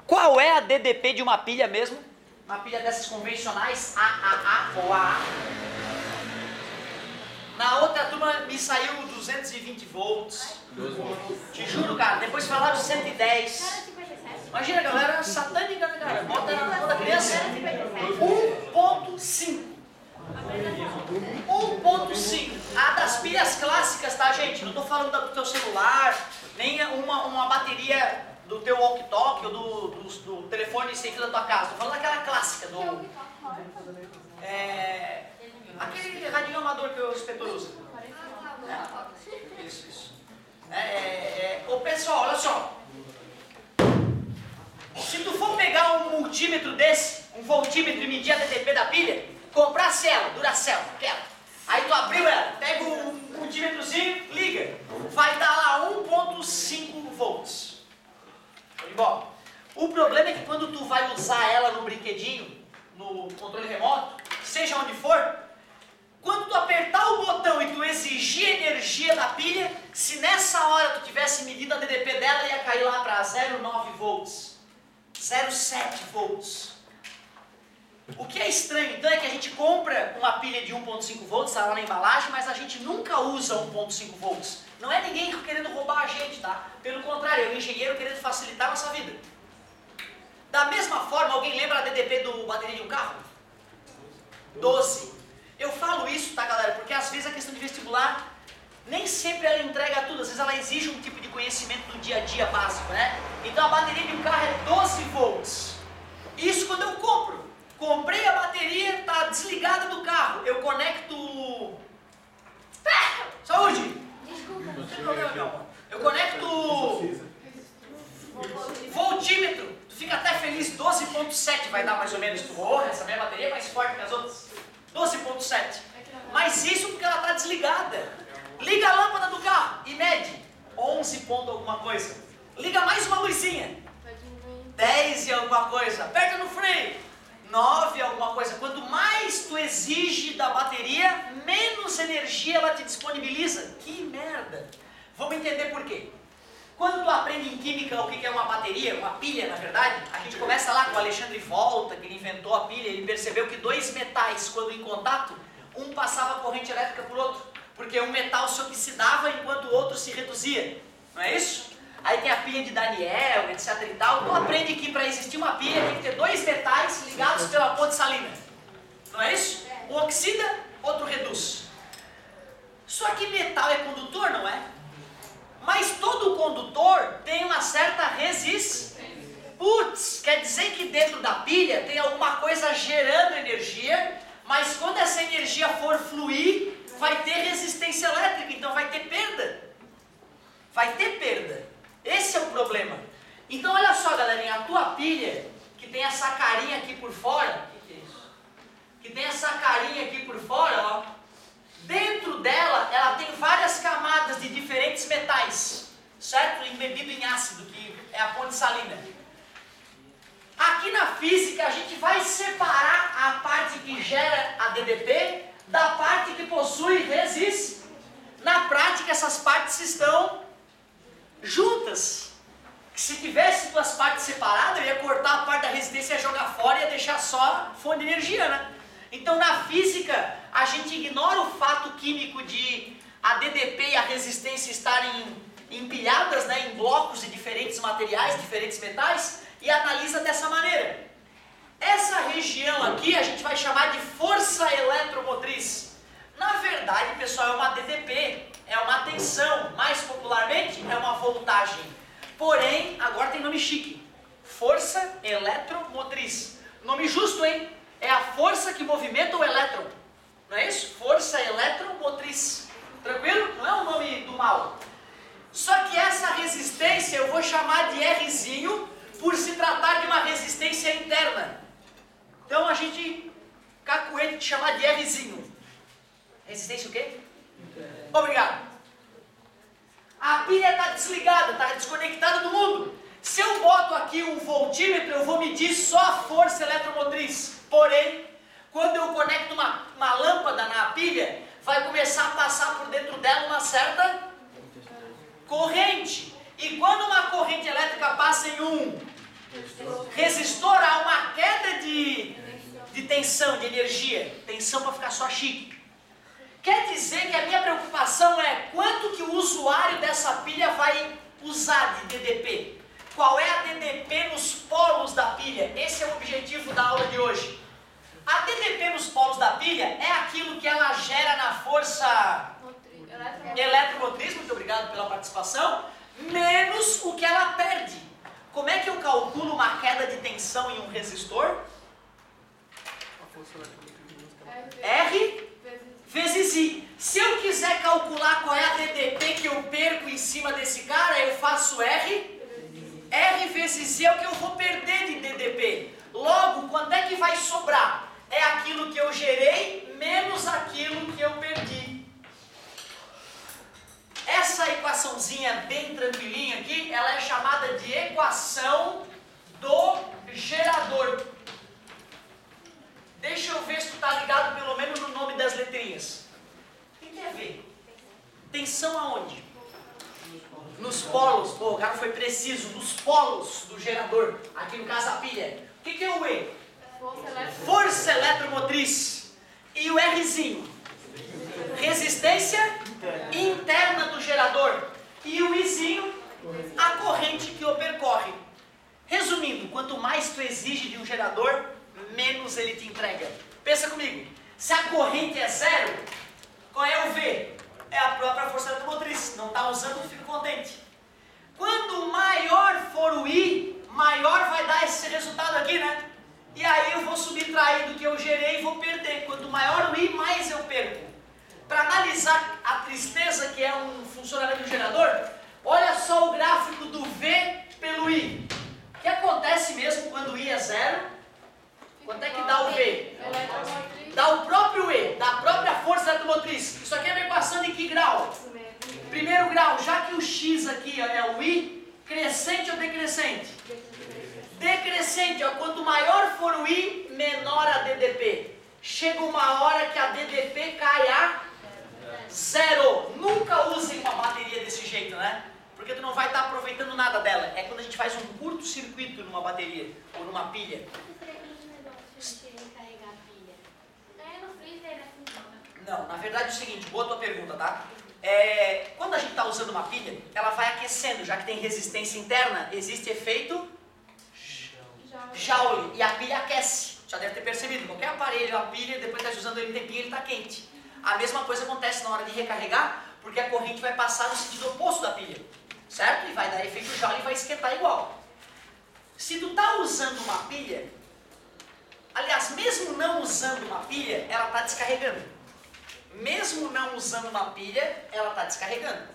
Qual é a DDP de uma pilha mesmo? Uma pilha dessas convencionais, AAA ou AA. Na outra turma me saiu 220 volts. Te juro, cara, depois falaram 110. Imagina, galera, satânica, né, cara? Bota na mão da criança. 1.5. 1.5. A das pilhas clássicas, tá, gente? Não tô falando do teu celular, nem uma bateria do teu walkie-talkie ou do telefone sem fio da tua casa. Tô falando daquela clássica, aquele radinho amador que o inspetor usa. Isso. Ô pessoal, olha só. Se tu for pegar um multímetro desse, um voltímetro e medir a DDP da pilha, comprar Cielo, Duracell, aquela. Aí tu abriu ela, pega um multímetrozinho, liga. Vai dar lá 1.5 volts. Bom, o problema é que quando tu vai usar ela no brinquedinho, no controle remoto, seja onde for, quando tu apertar o botão e tu exigir energia da pilha, se nessa hora tu tivesse medido a DDP dela, ia cair lá para 0,9 volts, 0,7 volts. O que é estranho, então, é que a gente compra uma pilha de 1.5 volts, está lá na embalagem, mas a gente nunca usa 1.5 volts. Não é ninguém querendo roubar a gente, tá? Pelo contrário, é o engenheiro querendo facilitar a nossa vida. Da mesma forma, alguém lembra a DDP do bateria de um carro? 12. Eu falo isso, tá, galera, porque às vezes a questão de vestibular, nem sempre ela entrega tudo, às vezes ela exige um tipo de conhecimento do dia a dia básico, né? Então a bateria de um carro é 12 volts. Isso quando eu compro. Comprei a bateria, está desligada do carro. Eu conecto... Saúde! Desculpa. Não tem problema, não. Eu conecto... Voltímetro. Tu fica até feliz, 12.7 vai dar mais ou menos. Porra, essa minha bateria é mais forte que as outras. 12.7. Mas isso porque ela está desligada. Liga a lâmpada do carro e mede 11 ponto alguma coisa. Liga mais uma luzinha. 10 e alguma coisa. Aperta no freio. 9 alguma coisa. Quanto mais tu exige da bateria, menos energia ela te disponibiliza. Que merda! Vamos entender por quê. Quando tu aprende em química o que é uma bateria, uma pilha na verdade, a gente começa lá com o Alexandre Volta, que ele inventou a pilha, ele percebeu que dois metais, quando em contato, um passava corrente elétrica por outro, porque um metal se oxidava enquanto o outro se reduzia. Não é isso? Aí tem a pilha de Daniel, etc e tal. Tu aprende que para existir uma pilha tem que ter dois metais ligados pela ponte salina. Não é isso? Um oxida, outro reduz. Só que metal é condutor, não é? Mas todo condutor tem uma certa resistência. Putz, quer dizer que dentro da pilha tem alguma coisa gerando energia, mas quando essa energia for fluir, vai ter resistência elétrica, então vai ter perda. Vai ter perda. Esse é o problema. Então olha só, galerinha, a tua pilha, que tem essa carinha aqui por fora, que é isso? Que tem essa carinha aqui por fora, ó. Dentro dela, ela tem várias camadas de diferentes metais, certo? Embebido em ácido, que é a ponte salina. Aqui na física, a gente vai separar a parte que gera a DDP da parte que possui resistência. Na prática, essas partes estão juntas. Se tivesse duas partes separadas, eu ia cortar a parte da resistência, ia jogar fora e ia deixar só fonte de energia, né? Então na física, a gente ignora o fato químico de a DDP e a resistência estarem empilhadas, né, em blocos de diferentes materiais, diferentes metais, e analisa dessa maneira. Essa região aqui a gente vai chamar de força eletromotriz. Na verdade, pessoal, é uma DDP, é uma tensão, mais popularmente é uma voltagem. Porém, agora tem nome chique, força eletromotriz. Nome justo, hein? É a força que movimenta o elétron. Não é isso? Força eletromotriz. Tranquilo? Não é um nome do mal. Só que essa resistência eu vou chamar de Rzinho por se tratar de uma resistência interna. Então a gente cacuete de chamar de Rzinho. Resistência o quê? Obrigado. A pilha está desligada, está desconectada do mundo. Se eu boto aqui um voltímetro, eu vou medir só a força eletromotriz. Porém, quando eu conecto uma lâmpada na pilha, vai começar a passar por dentro dela uma certa corrente. E quando uma corrente elétrica passa em um resistor há uma queda de tensão, de energia. Tensão para ficar só chique. Quer dizer que a minha preocupação é quanto que o usuário dessa pilha vai usar de DDP. Qual é a DDP nos polos da pilha? Esse é o objetivo da aula de hoje. A DDP nos polos da pilha é aquilo que ela gera na força eletromotriz, muito obrigado pela participação, menos o que ela perde. Como é que eu calculo uma queda de tensão em um resistor? R vezes I. Se eu quiser calcular qual é a DDP que eu perco em cima desse cara, eu faço R vezes I é o que eu vou perder de DDP. Logo, quanto é que vai sobrar? É aquilo que eu gerei menos aquilo que eu perdi. Essa equaçãozinha bem tranquilinha aqui, ela é chamada de equação do gerador. Deixa eu ver se tu está ligado pelo menos no nome das letrinhas. O que quer ver? Tensão aonde? Nos polos. Pô, o cara foi preciso. Nos polos do gerador. Aqui no caso a pilha. O que é o E? Força eletromotriz. E o Rzinho? Resistência interna do gerador. E o Izinho? A corrente que o percorre. Resumindo, quanto mais tu exige de um gerador, menos ele te entrega. Pensa comigo. Se a corrente é zero, qual é o V? É a própria força eletromotriz. Não está usando, eu fico contente. Quando maior for o I, maior vai dar esse resultado aqui, né? E aí eu vou subtrair do que eu gerei e vou perder. Quanto maior o I, mais eu perco. Para analisar a tristeza que é um funcionamento do gerador, olha só o gráfico do V pelo I. O que acontece mesmo quando o I é zero? Quanto é que dá o V? Dá o próprio E, da própria força eletromotriz. Isso aqui é uma equação de que grau? Primeiro grau, já que o X aqui é o I, crescente ou decrescente? Decrescente, ó, quanto maior for o I, menor a DDP. Chega uma hora que a DDP cai a zero. Nunca usem uma bateria desse jeito, né? Porque tu não vai estar aproveitando nada dela. É quando a gente faz um curto-circuito numa bateria ou numa pilha. Não, na verdade é o seguinte, boa tua pergunta, tá? Quando a gente está usando uma pilha, ela vai aquecendo, já que tem resistência interna, existe efeito Joule, e a pilha aquece. Já deve ter percebido, qualquer aparelho, a pilha, depois que está usando ele um tempinho, ele está quente. A mesma coisa acontece na hora de recarregar, porque a corrente vai passar no sentido oposto da pilha, certo? E vai dar efeito Joule e vai esquentar igual. Se tu está usando uma pilha, aliás, mesmo não usando uma pilha, ela está descarregando. Mesmo não usando uma pilha, ela está descarregando.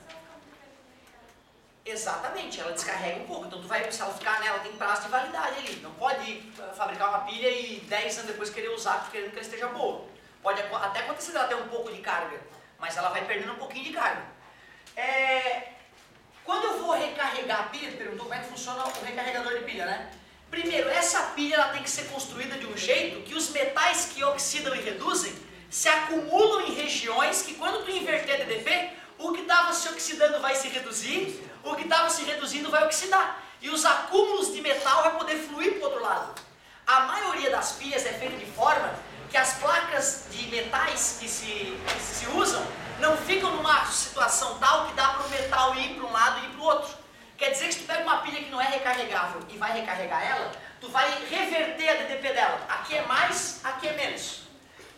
Exatamente, ela descarrega um pouco. Então, se ela ficar nela, tem prazo de validade ali. Não pode fabricar uma pilha e 10 anos depois querer usar, querendo que ela esteja boa. Pode até acontecer dela ter um pouco de carga, mas ela vai perdendo um pouquinho de carga. Quando eu vou recarregar a pilha, perguntou como é que funciona o recarregador de pilha, né? Primeiro, essa pilha ela tem que ser construída de um jeito que os metais que oxidam e reduzem se acumulam em regiões que quando tu inverter a DDP, o que estava se oxidando vai se reduzir, o que estava se reduzindo vai oxidar. E os acúmulos de metal vai poder fluir para o outro lado. A maioria das pilhas é feita de forma que as placas de metais que se usam não ficam numa situação tal que dá para o metal ir para um lado e ir para o outro. Quer dizer que se tu pega uma pilha que não é recarregável e vai recarregar ela, tu vai reverter a DDP dela. Aqui é mais, aqui é menos.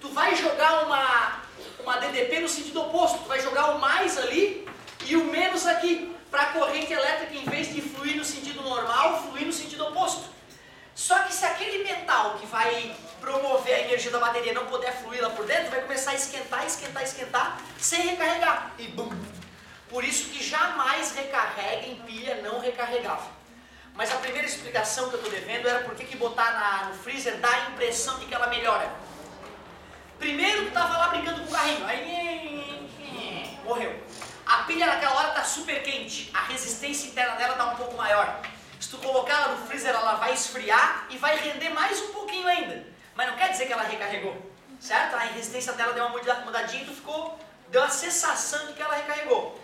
Tu vai jogar uma DDP no sentido oposto. Tu vai jogar o mais ali e o menos aqui. Para a corrente elétrica, em vez de fluir no sentido normal, fluir no sentido oposto. Só que se aquele metal que vai promover a energia da bateria não puder fluir lá por dentro, vai começar a esquentar, esquentar, esquentar, sem recarregar. E bum! Por isso que jamais recarrega em pilha não recarregável. Mas a primeira explicação que eu estou devendo era por que botar no freezer dá a impressão de que ela melhora. Primeiro tu estava lá brincando com o carrinho, aí morreu. A pilha naquela hora está super quente, a resistência interna dela está um pouco maior. Se tu colocar ela no freezer, ela vai esfriar e vai render mais um pouquinho ainda. Mas não quer dizer que ela recarregou, certo? A resistência dela deu uma mudadinha e tu deu a sensação de que ela recarregou.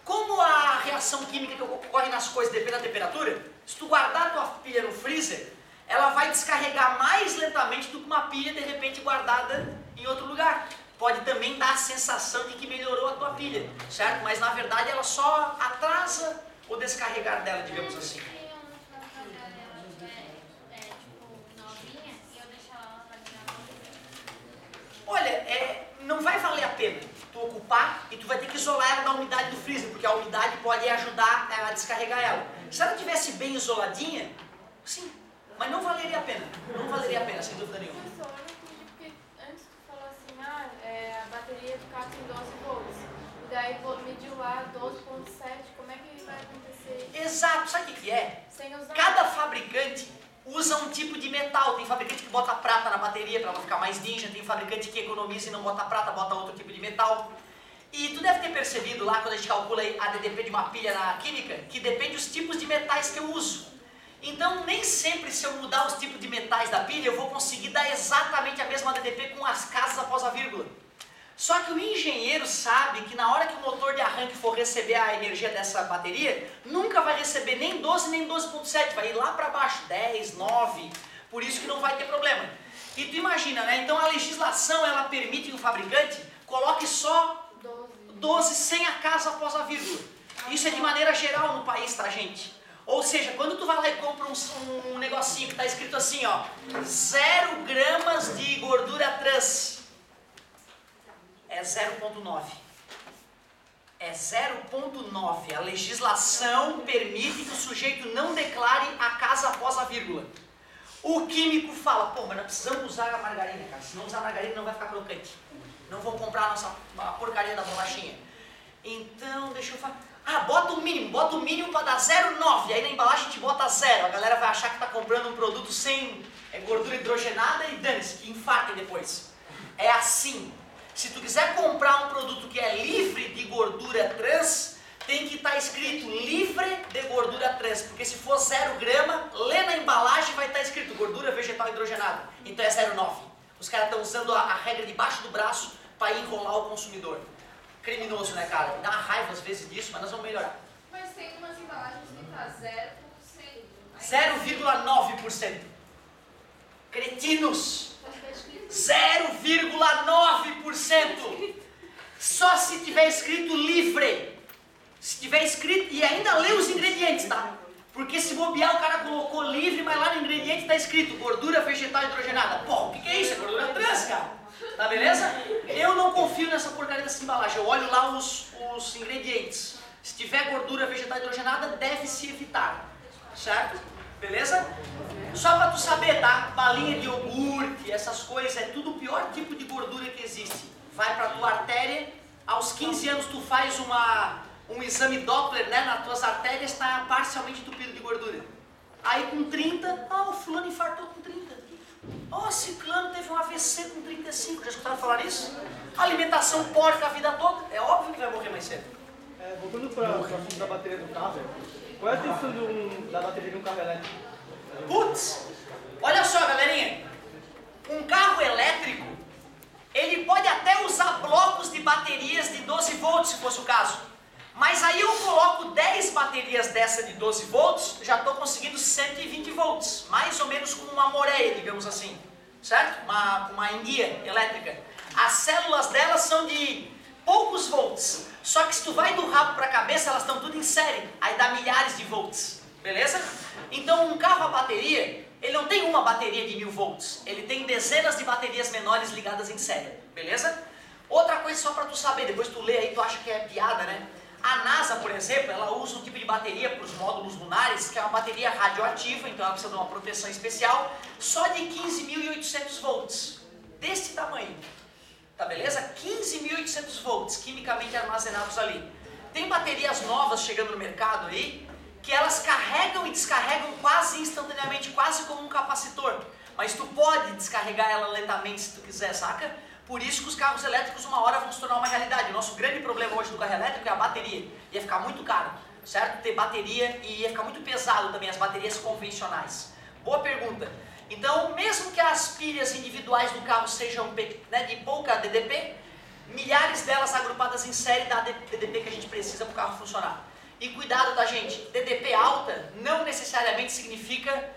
Como a reação química que ocorre nas coisas depende da temperatura, se tu guardar a tua pilha no freezer, ela vai descarregar mais lentamente do que uma pilha de repente guardada em outro lugar. Pode também dar a sensação de que melhorou a tua pilha, certo? Mas na verdade ela só atrasa o descarregar dela, digamos assim. Olha, não vai valer a pena tu ocupar e tu vai ter que isolar ela da umidade do freezer, porque a umidade pode ajudar a descarregar ela. Se ela estivesse bem isoladinha, sim, mas não valeria a pena. Não valeria a pena, sem dúvida nenhuma. Professor, eu não entendi porque antes tu falou assim, a bateria do carro tem 12 volts. E daí mediu lá 12.7, como é que vai acontecer isso? Exato, sabe o que é? Sem usar. Cada fabricante usa um tipo de metal. Tem fabricante que bota prata na bateria para ela ficar mais ninja, tem fabricante que economiza e não bota prata, bota outro tipo de metal. E tu deve ter percebido lá, quando a gente calcula a DDP de uma pilha na química, que depende dos tipos de metais que eu uso. Então, nem sempre se eu mudar os tipos de metais da pilha, eu vou conseguir dar exatamente a mesma DDP com as casas após a vírgula. Só que o engenheiro sabe que na hora que o motor de arranque for receber a energia dessa bateria, nunca vai receber nem 12 nem 12.7, vai ir lá para baixo, 10, 9, por isso que não vai ter problema. E tu imagina, né? Então a legislação ela permite que o fabricante coloque só 12 sem a casa após a vírgula. Isso é de maneira geral no país, tá, gente? Ou seja, quando tu vai lá e compra um negocinho que está escrito assim, ó, 0 gramas de gordura trans, é 0,9. É 0,9. A legislação permite que o sujeito não declare a casa após a vírgula. O químico fala, pô, mas nós precisamos usar a margarina, cara. Se não usar a margarina não vai ficar crocante. Não vão comprar a porcaria da bolachinha. Então, deixa eu falar. Bota o mínimo para dar 0,9. Aí na embalagem a gente bota 0. A galera vai achar que está comprando um produto sem gordura hidrogenada e dane-se, que infartem depois. É assim. Se tu quiser comprar um produto que é livre de gordura trans, tem que estar escrito livre de gordura trans, porque se for 0 grama, lê na embalagem vai estar escrito gordura vegetal hidrogenada, então é 0,9. Os caras estão usando a regra debaixo do braço para enrolar o consumidor. Criminoso, né, cara? Dá uma raiva às vezes disso, mas nós vamos melhorar. Mas tem umas embalagens que tá 0,9%. Cretinos! 0,9%. Só se tiver escrito livre. Se tiver escrito, e ainda lê os ingredientes, tá? Porque se bobear o cara colocou livre, mas lá no ingrediente está escrito gordura vegetal hidrogenada. Pô, o que é isso? É gordura trans, cara. Tá beleza? Eu não confio nessa porcaria dessa embalagem. Eu olho lá os ingredientes. Se tiver gordura vegetal hidrogenada, deve se evitar. Certo? Beleza? Só pra tu saber, tá? Balinha de iogurte, essas coisas, é tudo o pior tipo de gordura que existe. Vai pra tua artéria, aos 15 anos tu faz um exame Doppler, né? Nas tuas artérias está parcialmente entupido de gordura. Aí com 30, o fulano infartou com 30. Ciclano teve um AVC com 35, já escutaram falar nisso? Alimentação porca a vida toda, é óbvio que vai morrer mais cedo. Voltando para o assunto da bateria do carro, qual é a questão da bateria de um carro elétrico? Putz, olha só, galerinha, um carro elétrico, ele pode até usar blocos de baterias de 12 volts, se fosse o caso. Mas aí eu coloco 10 baterias dessa de 12 volts, já estou conseguindo 120 volts, mais ou menos como uma moreia, digamos assim, certo? Uma enguia elétrica. As células delas são de poucos volts, só que se tu vai do rabo para a cabeça, elas estão tudo em série, aí dá milhares de volts, beleza? Então um carro a bateria, ele não tem uma bateria de 1000 volts, ele tem dezenas de baterias menores ligadas em série, beleza? Outra coisa só para tu saber, depois tu lê aí, tu acha que é piada, né? A NASA, por exemplo, ela usa um tipo de bateria para os módulos lunares, que é uma bateria radioativa, então ela precisa de uma proteção especial, só de 15.800 volts, desse tamanho, tá beleza? 15.800 volts, quimicamente armazenados ali. Tem baterias novas chegando no mercado aí, que elas carregam e descarregam quase instantaneamente, quase como um capacitor, mas tu pode descarregar ela lentamente se tu quiser, saca? Por isso que os carros elétricos uma hora vão se tornar uma realidade. O nosso grande problema hoje do carro elétrico é a bateria. Ia ficar muito caro, certo? Ter bateria e ia ficar muito pesado também as baterias convencionais. Boa pergunta. Então, mesmo que as pilhas individuais do carro sejam, né, de pouca DDP, milhares delas agrupadas em série dá DDP que a gente precisa para o carro funcionar. E cuidado, tá, gente? DDP alta não necessariamente significa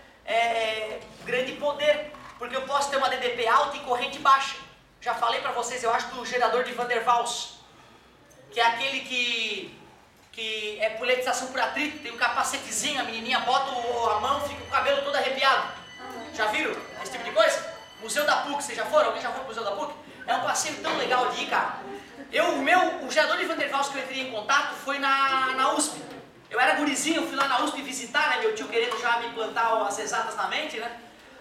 grande poder, porque eu posso ter uma DDP alta e corrente baixa. Já falei para vocês, eu acho, do gerador de Van der Waals, que é aquele que é pulverização por atrito, tem um capacetezinho, a menininha bota a mão, fica com o cabelo todo arrepiado. Já viram esse tipo de coisa? Museu da PUC, vocês já foram? Alguém já foi pro Museu da PUC? É um passeio tão legal de ir, cara. O gerador de Van der Waals que eu entrei em contato foi na USP. Eu era gurizinho, fui lá na USP visitar, né? Meu tio querendo já me plantar as exatas na mente, né?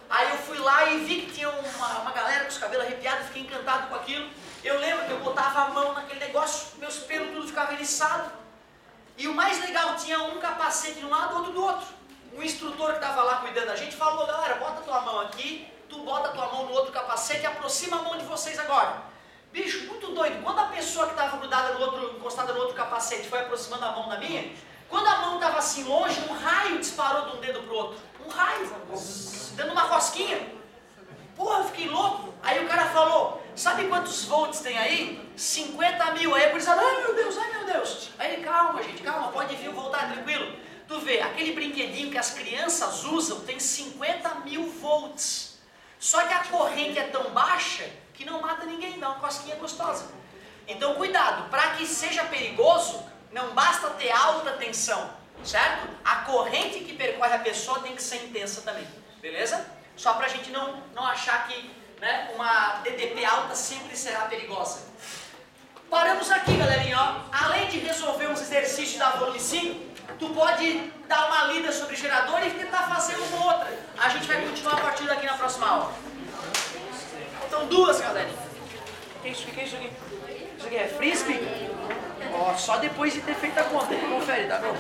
Aí eu fui lá e vi que tinha uma galera com os cabelos arrepiados, fiquei encantado com aquilo. Eu lembro que eu botava a mão naquele negócio, meus pelos tudo ficava eriçado. E o mais legal, tinha um capacete de um lado, outro do outro. O instrutor que estava lá cuidando da gente falou, galera, bota a tua mão aqui, tu bota a tua mão no outro capacete e aproxima a mão de vocês agora. Bicho, muito doido. Quando a pessoa que estava grudada no outro, encostada no outro capacete foi aproximando a mão da minha, quando a mão estava assim longe, um raio disparou de um dedo pro outro. Um raio, dando uma rosquinha. Porra, eu fiquei louco. Aí o cara falou, sabe quantos volts tem aí? 50 mil. Aí a gurizada, ai meu Deus, ai meu Deus. Aí ele, calma gente, calma, pode vir voltar tranquilo. Tu vê, aquele brinquedinho que as crianças usam tem 50 mil volts. Só que a corrente é tão baixa que não mata ninguém, dá uma cosquinha gostosa. Então cuidado, para que seja perigoso, não basta ter alta tensão, certo? A corrente que percorre a pessoa tem que ser intensa também, beleza? Só para a gente não achar que, né, uma DDP alta sempre será perigosa. Paramos aqui, galerinha, ó. Além de resolver uns exercícios da volume 5, tu pode dar uma lida sobre gerador e tentar fazer uma ou outra. A gente vai continuar a partir daqui na próxima aula. Faltam duas, galerinha. O que é isso? O que é isso aqui? Isso aqui é frisbee? Ó, só depois de ter feito a conta. Confere, tá bom?